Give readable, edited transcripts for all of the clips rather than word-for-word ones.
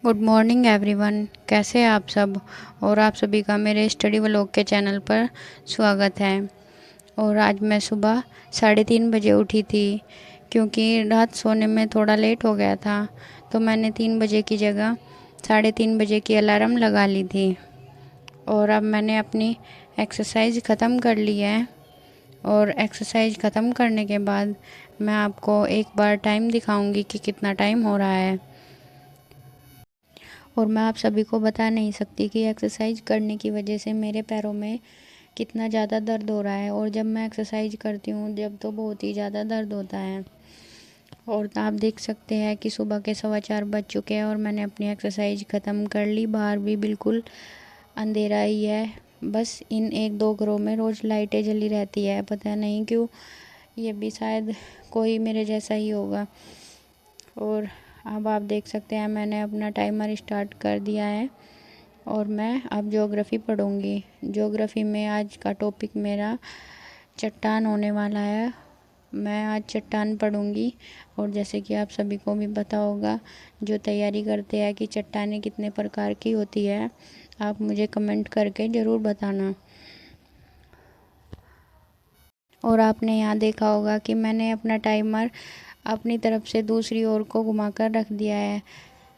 Good morning everyone. कैसे हैं आप सब। और आप सभी का मेरे स्टडी व्लॉग के चैनल पर स्वागत है। और आज मैं सुबह 3:30 बजे उठी थी, क्योंकि रात सोने में थोड़ा लेट हो गया था। तो मैंने 3 बजे की जगह 3:30 बजे की अलार्म लगा ली थी। और अब मैंने अपनी एक्सरसाइज ख़त्म कर ली है। और एक्सरसाइज ख़त्म करने के बाद मैं आपको एक बार टाइम दिखाऊंगी कि कितना टाइम हो रहा है। और मैं आप सभी को बता नहीं सकती कि एक्सरसाइज करने की वजह से मेरे पैरों में कितना ज़्यादा दर्द हो रहा है। और जब मैं एक्सरसाइज करती हूँ जब, तो बहुत ही ज़्यादा दर्द होता है। और आप देख सकते हैं कि सुबह के 4:15 बज चुके हैं और मैंने अपनी एक्सरसाइज ख़त्म कर ली। बाहर भी बिल्कुल अंधेरा ही है। बस इन एक दो घरों में रोज़ लाइटें जली रहती है, पता नहीं क्यों। ये भी शायद कोई मेरे जैसा ही होगा। और अब आप देख सकते हैं मैंने अपना टाइमर स्टार्ट कर दिया है। और मैं अब ज्योग्राफ़ी पढ़ूँगी। ज्योग्राफ़ी में आज का टॉपिक मेरा चट्टान होने वाला है। मैं आज चट्टान पढ़ूँगी। और जैसे कि आप सभी को भी पता होगा, जो तैयारी करते हैं, कि चट्टानें कितने प्रकार की होती है, आप मुझे कमेंट करके ज़रूर बताना। और आपने यहाँ देखा होगा कि मैंने अपना टाइमर अपनी तरफ से दूसरी ओर को घुमाकर रख दिया है।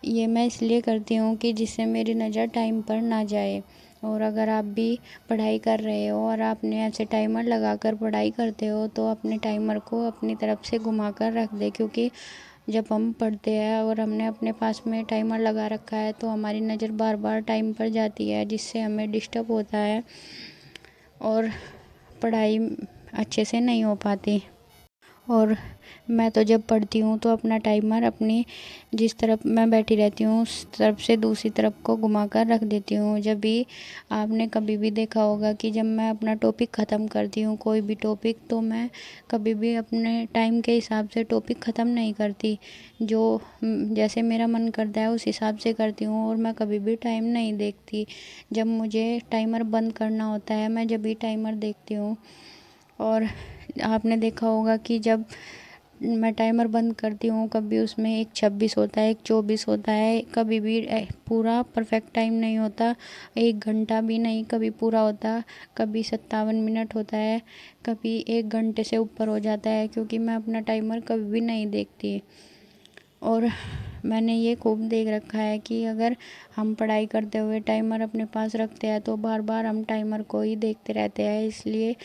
ये मैं इसलिए करती हूँ कि जिससे मेरी नज़र टाइम पर ना जाए। और अगर आप भी पढ़ाई कर रहे हो और आपने ऐसे टाइमर लगाकर पढ़ाई करते हो, तो अपने टाइमर को अपनी तरफ से घुमा कर रख दे। क्योंकि जब हम पढ़ते हैं और हमने अपने पास में टाइमर लगा रखा है, तो हमारी नज़र बार बार टाइम पर जाती है, जिससे हमें डिस्टर्ब होता है और पढ़ाई अच्छे से नहीं हो पाती। और मैं तो जब पढ़ती हूँ तो अपना टाइमर अपनी जिस तरफ मैं बैठी रहती हूँ उस तरफ से दूसरी तरफ को घुमा कर रख देती हूँ। जब भी आपने कभी भी देखा होगा कि जब मैं अपना टॉपिक ख़त्म करती हूँ, कोई भी टॉपिक, तो मैं कभी भी अपने टाइम के हिसाब से टॉपिक ख़त्म नहीं करती। जो जैसे मेरा मन करता है उस हिसाब से करती हूँ। और मैं कभी भी टाइम नहीं देखती। जब मुझे टाइमर बंद करना होता है, मैं जब भी टाइमर देखती हूँ। और आपने देखा होगा कि जब मैं टाइमर बंद करती हूँ, कभी उसमें एक 26 होता है, एक 24 होता है, कभी भी पूरा परफेक्ट टाइम नहीं होता। 1 घंटा भी नहीं कभी पूरा होता। कभी 57 मिनट होता है, कभी 1 घंटे से ऊपर हो जाता है, क्योंकि मैं अपना टाइमर कभी भी नहीं देखती। और मैंने ये खूब देख रखा है कि अगर हम पढ़ाई करते हुए टाइमर अपने पास रखते हैं, तो बार बार हम टाइमर को ही देखते रहते हैं। इसलिए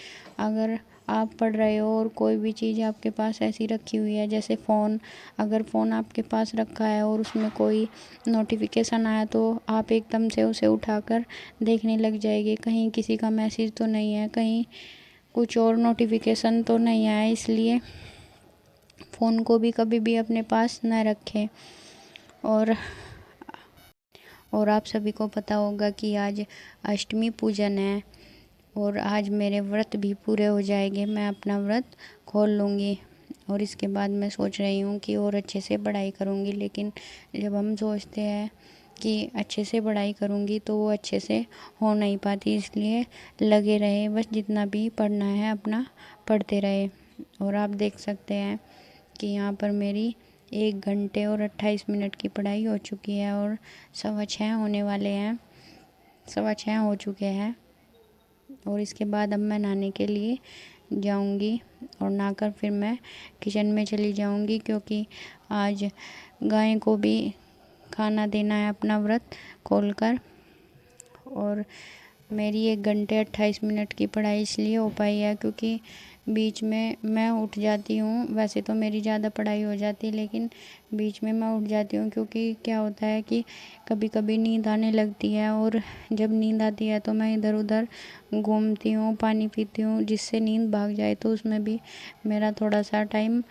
अगर आप पढ़ रहे हो और कोई भी चीज़ आपके पास ऐसी रखी हुई है, जैसे फ़ोन, अगर फ़ोन आपके पास रखा है और उसमें कोई नोटिफिकेशन आया, तो आप एकदम से उसे उठाकर देखने लग जाएगी, कहीं किसी का मैसेज तो नहीं है, कहीं कुछ और नोटिफिकेशन तो नहीं आया। इसलिए फ़ोन को भी कभी भी अपने पास न रखें। और आप सभी को पता होगा कि आज अष्टमी पूजन है। और आज मेरे व्रत भी पूरे हो जाएंगे। मैं अपना व्रत खोल लूँगी। और इसके बाद मैं सोच रही हूँ कि और अच्छे से पढ़ाई करूँगी। लेकिन जब हम सोचते हैं कि अच्छे से पढ़ाई करूँगी, तो वो अच्छे से हो नहीं पाती। इसलिए लगे रहे, बस जितना भी पढ़ना है अपना पढ़ते रहे। और आप देख सकते हैं कि यहाँ पर मेरी 1 घंटे और 28 मिनट की पढ़ाई हो चुकी है। और 6:15 होने वाले हैं, 6:15 हो चुके हैं। और इसके बाद अब मैं नहाने के लिए जाऊंगी। और नहाकर फिर मैं किचन में चली जाऊंगी, क्योंकि आज गाय को भी खाना देना है अपना व्रत खोलकर। और मेरी 1 घंटे 28 मिनट की पढ़ाई इसलिए हो पाई है क्योंकि बीच में मैं उठ जाती हूँ। वैसे तो मेरी ज़्यादा पढ़ाई हो जाती है, लेकिन बीच में मैं उठ जाती हूँ, क्योंकि क्या होता है कि कभी कभी नींद आने लगती है। और जब नींद आती है तो मैं इधर उधर घूमती हूँ, पानी पीती हूँ, जिससे नींद भाग जाए। तो उसमें भी मेरा थोड़ा सा टाइम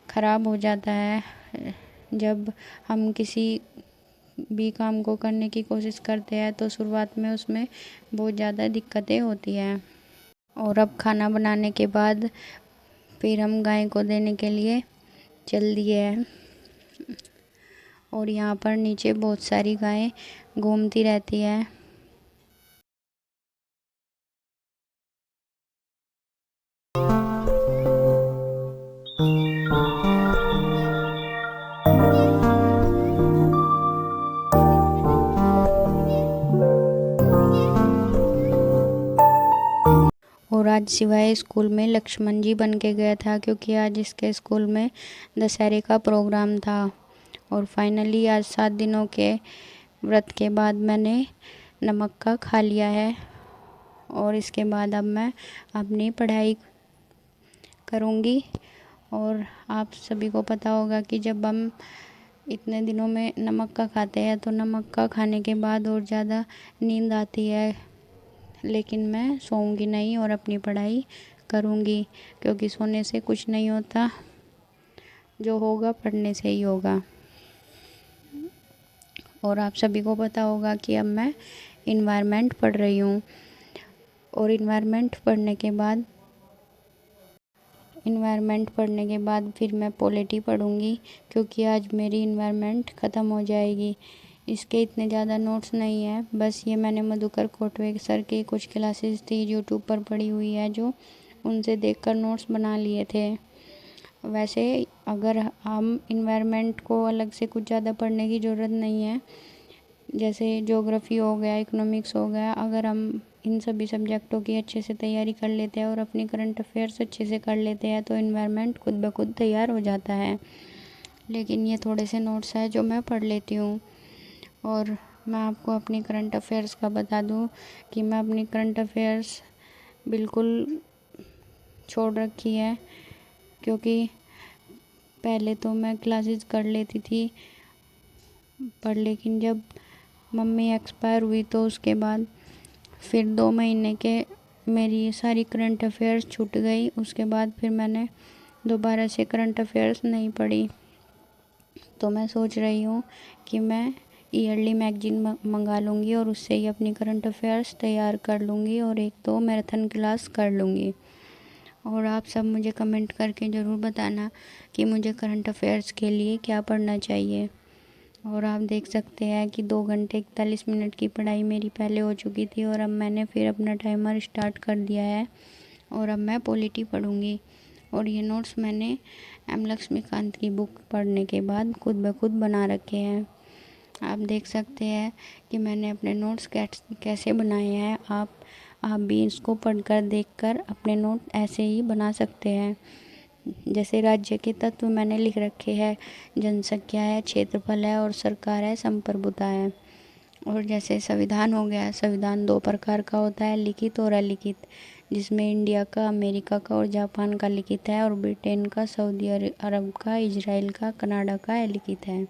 ख़राब हो जाता है। जब हम किसी भी काम को करने की कोशिश करते हैं, तो शुरुआत में उसमें बहुत ज़्यादा दिक्कतें होती हैं। और अब खाना बनाने के बाद फिर हम गाय को देने के लिए चल दिए हैं। और यहाँ पर नीचे बहुत सारी गायें घूमती रहती है। आज सिवाय स्कूल में लक्ष्मण जी बन के गया था, क्योंकि आज इसके स्कूल में दशहरे का प्रोग्राम था। और फाइनली आज 7 दिनों के व्रत के बाद मैंने नमक का खा लिया है। और इसके बाद अब मैं अपनी पढ़ाई करूँगी। और आप सभी को पता होगा कि जब हम इतने दिनों में नमक का खाते हैं तो नमक का खाने के बाद और ज़्यादा नींद आती है, लेकिन मैं सोऊंगी नहीं और अपनी पढ़ाई करूँगी, क्योंकि सोने से कुछ नहीं होता, जो होगा पढ़ने से ही होगा। और आप सभी को पता होगा कि अब मैं इन्वायरमेंट पढ़ रही हूँ। और इन्वायरमेंट पढ़ने के बाद फिर मैं पॉलिटी पढ़ूँगी, क्योंकि आज मेरी इन्वायरमेंट ख़त्म हो जाएगी। इसके इतने ज़्यादा नोट्स नहीं है, बस ये मैंने मधुकर कोटवे सर की कुछ क्लासेस थी यूट्यूब पर पढ़ी हुई है, जो उनसे देखकर नोट्स बना लिए थे। वैसे अगर हम इन्वायरमेंट को अलग से कुछ ज़्यादा पढ़ने की ज़रूरत नहीं है, जैसे ज्योग्राफी हो गया, इकोनॉमिक्स हो गया, अगर हम इन सभी सब्जेक्टों की अच्छे से तैयारी कर लेते हैं और अपनी करंट अफेयर्स अच्छे से कर लेते हैं तो इन्वायरमेंट खुद ब खुद तैयार हो जाता है। लेकिन ये थोड़े से नोट्स हैं जो मैं पढ़ लेती हूँ। और मैं आपको अपनी करंट अफेयर्स का बता दूँ कि मैं अपनी करंट अफेयर्स बिल्कुल छोड़ रखी है, क्योंकि पहले तो मैं क्लासेस कर लेती थी, पर लेकिन जब मम्मी एक्सपायर हुई तो उसके बाद फिर 2 महीने के मेरी सारी करंट अफेयर्स छूट गई। उसके बाद फिर मैंने दोबारा से करंट अफेयर्स नहीं पढ़ी। तो मैं सोच रही हूँ कि मैं ईयरली मैगजीन मंगा लूँगी और उससे ही अपनी करंट अफेयर्स तैयार कर लूँगी और 1-2 मैराथन क्लास कर लूँगी। और आप सब मुझे कमेंट करके ज़रूर बताना कि मुझे करंट अफेयर्स के लिए क्या पढ़ना चाहिए। और आप देख सकते हैं कि 2 घंटे 41 मिनट की पढ़ाई मेरी पहले हो चुकी थी और अब मैंने फिर अपना टाइमर स्टार्ट कर दिया है और अब मैं पॉलिटी पढ़ूँगी। और ये नोट्स मैंने एम लक्ष्मीकांत की बुक पढ़ने के बाद खुद ब खुद बना रखे हैं। आप देख सकते हैं कि मैंने अपने नोट्स कैसे बनाए हैं। आप भी इसको पढ़कर देखकर अपने नोट ऐसे ही बना सकते हैं। जैसे राज्य के तत्व मैंने लिख रखे हैं, जनसंख्या है, क्षेत्रफल है और सरकार है, संप्रभुता है। और जैसे संविधान हो गया, संविधान 2 प्रकार का होता है, लिखित और अलिखित, जिसमें इंडिया का, अमेरिका का और जापान का लिखित है और ब्रिटेन का, सऊदी अरब का, इजराइल का, कनाडा का अलिखित है।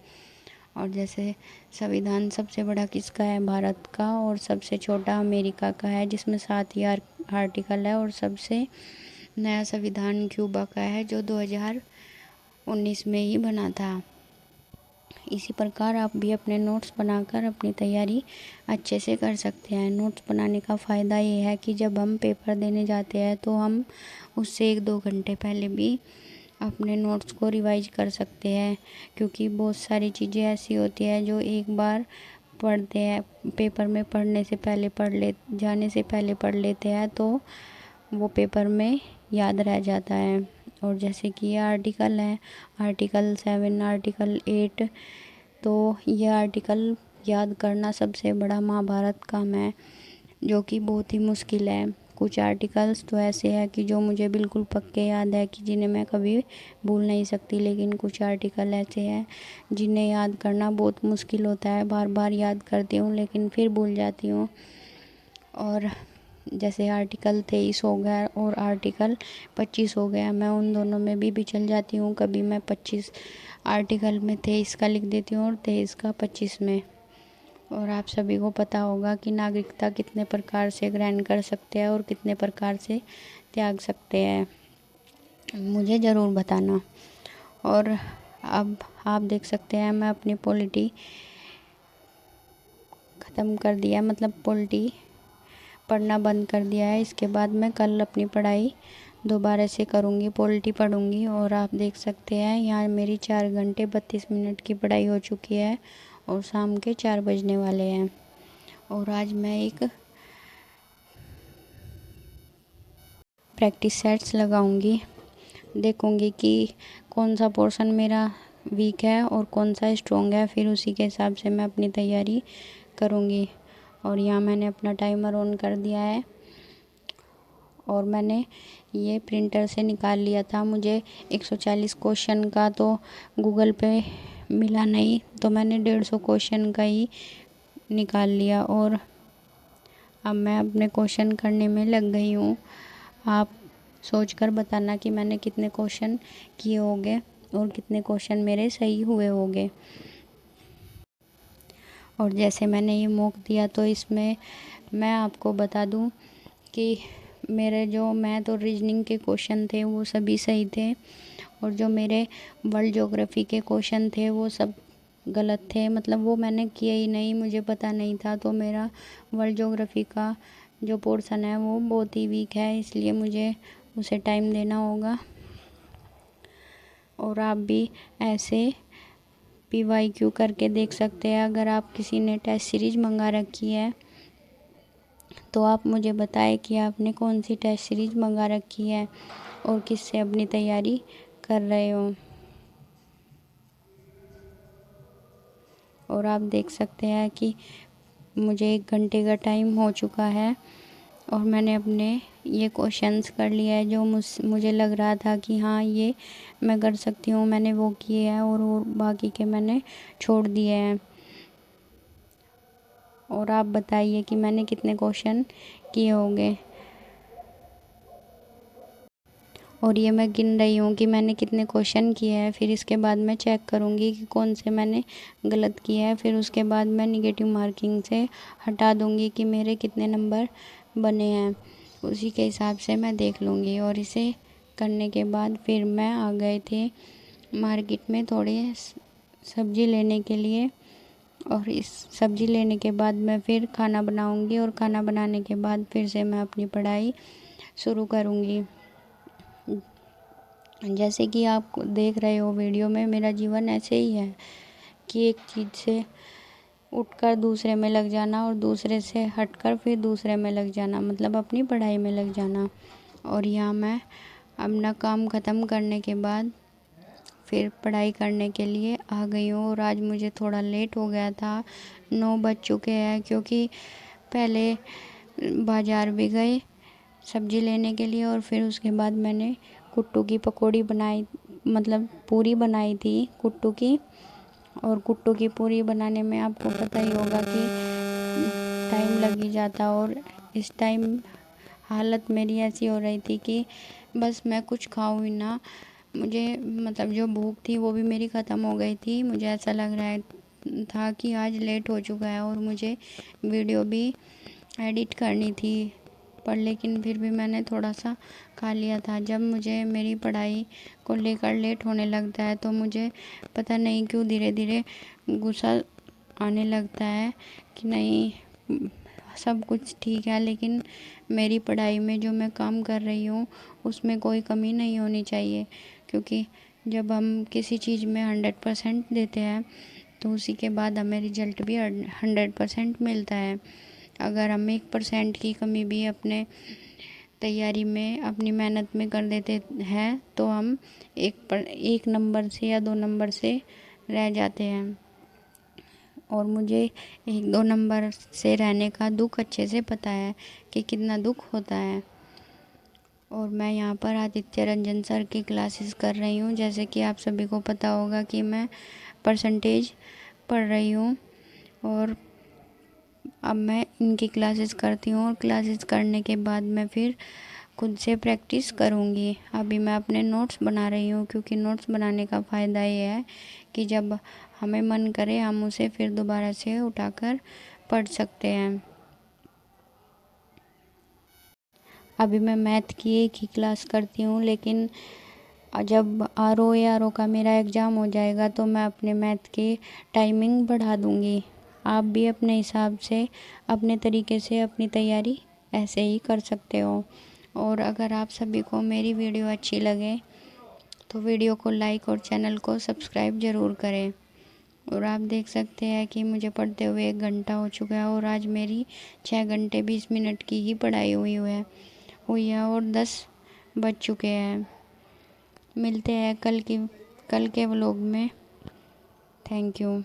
और जैसे संविधान सबसे बड़ा किसका है, भारत का, और सबसे छोटा अमेरिका का है जिसमें 7 ही आर्टिकल है। और सबसे नया संविधान क्यूबा का है जो 2019 में ही बना था। इसी प्रकार आप भी अपने नोट्स बनाकर अपनी तैयारी अच्छे से कर सकते हैं। नोट्स बनाने का फ़ायदा ये है कि जब हम पेपर देने जाते हैं तो हम उससे 1-2 घंटे पहले भी अपने नोट्स को रिवाइज कर सकते हैं, क्योंकि बहुत सारी चीज़ें ऐसी होती हैं जो एक बार पढ़ते हैं, पेपर में जाने से पहले पढ़ लेते हैं तो वो पेपर में याद रह जाता है। और जैसे कि ये आर्टिकल है, आर्टिकल 7, आर्टिकल 8, तो ये आर्टिकल याद करना सबसे बड़ा महाभारत काम है, जो कि बहुत ही मुश्किल है। कुछ आर्टिकल्स तो ऐसे हैं कि जो मुझे बिल्कुल पक्के याद है कि जिन्हें मैं कभी भूल नहीं सकती, लेकिन कुछ आर्टिकल ऐसे हैं जिन्हें याद करना बहुत मुश्किल होता है। बार बार याद करती हूँ लेकिन फिर भूल जाती हूँ। और जैसे आर्टिकल 23 हो गया और आर्टिकल 25 हो गया, मैं उन दोनों में भी चल जाती हूँ। कभी मैं 25 आर्टिकल में 23 का लिख देती हूँ और 23 का 25 में। और आप सभी को पता होगा कि नागरिकता कितने प्रकार से ग्रहण कर सकते हैं और कितने प्रकार से त्याग सकते हैं, मुझे ज़रूर बताना। और अब आप देख सकते हैं मैं अपनी पॉलिटी ख़त्म कर दिया, मतलब पॉलिटी पढ़ना बंद कर दिया है। इसके बाद मैं कल अपनी पढ़ाई दोबारा से करूँगी, पॉलिटी पढ़ूँगी। और आप देख सकते हैं यहाँ मेरी 4 घंटे 32 मिनट की पढ़ाई हो चुकी है और शाम के 4 बजने वाले हैं। और आज मैं एक प्रैक्टिस सेट्स लगाऊंगी, देखूंगी कि कौन सा पोर्शन मेरा वीक है और कौन सा स्ट्रॉन्ग है, फिर उसी के हिसाब से मैं अपनी तैयारी करूंगी। और यहाँ मैंने अपना टाइमर ऑन कर दिया है और मैंने ये प्रिंटर से निकाल लिया था। मुझे 140 क्वेश्चन का तो गूगल पे मिला नहीं, तो मैंने 150 क्वेश्चन का ही निकाल लिया और अब मैं अपने क्वेश्चन करने में लग गई हूँ। आप सोचकर बताना कि मैंने कितने क्वेश्चन किए होंगे और कितने क्वेश्चन मेरे सही हुए होंगे। और जैसे मैंने ये मॉक दिया तो इसमें मैं आपको बता दूं कि मेरे जो मैथ और रीजनिंग के क्वेश्चन थे वो सभी सही थे, और जो मेरे वर्ल्ड ज्योग्राफी के क्वेश्चन थे वो सब गलत थे। मतलब वो मैंने किए ही नहीं, मुझे पता नहीं था। तो मेरा वर्ल्ड ज्योग्राफी का जो पोर्शन है वो बहुत ही वीक है, इसलिए मुझे उसे टाइम देना होगा। और आप भी ऐसे PYQ करके देख सकते हैं। अगर आप किसी ने टेस्ट सीरीज मंगा रखी है तो आप मुझे बताएं कि आपने कौन सी टेस्ट सीरीज मंगा रखी है और किससे अपनी तैयारी कर रहे हो। और आप देख सकते हैं कि मुझे 1 घंटे का टाइम हो चुका है और मैंने अपने ये क्वेश्चंस कर लिया है जो मुझे लग रहा था कि हाँ ये मैं कर सकती हूँ, मैंने वो किए हैं और बाकी के मैंने छोड़ दिए हैं। और आप बताइए कि मैंने कितने क्वेश्चन किए होंगे। और ये मैं गिन रही हूँ कि मैंने कितने क्वेश्चन किए हैं, फिर इसके बाद मैं चेक करूँगी कि कौन से मैंने गलत किए हैं। फिर उसके बाद मैं निगेटिव मार्किंग से हटा दूँगी कि मेरे कितने नंबर बने हैं, उसी के हिसाब से मैं देख लूँगी। और इसे करने के बाद फिर मैं आ गए थे मार्केट में थोड़े सब्ज़ी लेने के लिए, और इस सब्ज़ी लेने के बाद मैं फिर खाना बनाऊँगी और खाना बनाने के बाद फिर से मैं अपनी पढ़ाई शुरू करूँगी। जैसे कि आप देख रहे हो वीडियो में, मेरा जीवन ऐसे ही है कि एक चीज़ से उठकर दूसरे में लग जाना और दूसरे से हटकर फिर दूसरे में लग जाना, मतलब अपनी पढ़ाई में लग जाना। और यहाँ मैं अपना काम ख़त्म करने के बाद फिर पढ़ाई करने के लिए आ गई हूँ। और आज मुझे थोड़ा लेट हो गया था, 9 बज चुके हैं, क्योंकि पहले बाज़ार भी गए सब्ज़ी लेने के लिए और फिर उसके बाद मैंने कुट्टू की पकौड़ी बनाई, मतलब पूरी बनाई थी कुट्टू की। और कुट्टू की पूरी बनाने में आपको पता ही होगा कि टाइम लग ही जाता, और इस टाइम हालत मेरी ऐसी हो रही थी कि बस मैं कुछ खाऊं ही ना। मुझे मतलब जो भूख थी वो भी मेरी ख़त्म हो गई थी। मुझे ऐसा लग रहा था कि आज लेट हो चुका है और मुझे वीडियो भी एडिट करनी थी, पर लेकिन फिर भी मैंने थोड़ा सा खा लिया था। जब मुझे मेरी पढ़ाई को लेकर लेट होने लगता है तो मुझे पता नहीं क्यों धीरे धीरे गुस्सा आने लगता है कि नहीं, सब कुछ ठीक है लेकिन मेरी पढ़ाई में जो मैं काम कर रही हूँ उसमें कोई कमी नहीं होनी चाहिए। क्योंकि जब हम किसी चीज़ में 100% देते हैं तो उसी के बाद हमें रिजल्ट भी 100% मिलता है। अगर हम 1% की कमी भी अपने तैयारी में, अपनी मेहनत में कर देते हैं तो हम 1 नंबर से या 2 नंबर से रह जाते हैं। और मुझे 1-2 नंबर से रहने का दुख अच्छे से पता है कि कितना दुख होता है। और मैं यहाँ पर आदित्य रंजन सर की क्लासेस कर रही हूँ। जैसे कि आप सभी को पता होगा कि मैं परसेंटेज पढ़ रही हूँ, और अब मैं इनकी क्लासेस करती हूँ और क्लासेस करने के बाद मैं फिर खुद से प्रैक्टिस करूँगी। अभी मैं अपने नोट्स बना रही हूँ, क्योंकि नोट्स बनाने का फ़ायदा ये है कि जब हमें मन करे हम उसे फिर दोबारा से उठाकर पढ़ सकते हैं। अभी मैं मैथ की एक ही क्लास करती हूँ, लेकिन जब RO का मेरा एग्ज़ाम हो जाएगा तो मैं अपने मैथ की टाइमिंग बढ़ा दूँगी। आप भी अपने हिसाब से, अपने तरीके से अपनी तैयारी ऐसे ही कर सकते हो। और अगर आप सभी को मेरी वीडियो अच्छी लगे तो वीडियो को लाइक और चैनल को सब्सक्राइब ज़रूर करें। और आप देख सकते हैं कि मुझे पढ़ते हुए 1 घंटा हो चुका है और आज मेरी 6 घंटे 20 मिनट की ही पढ़ाई हुई है और 10 बज चुके हैं। मिलते हैं कल के व्लॉग में। Thank you.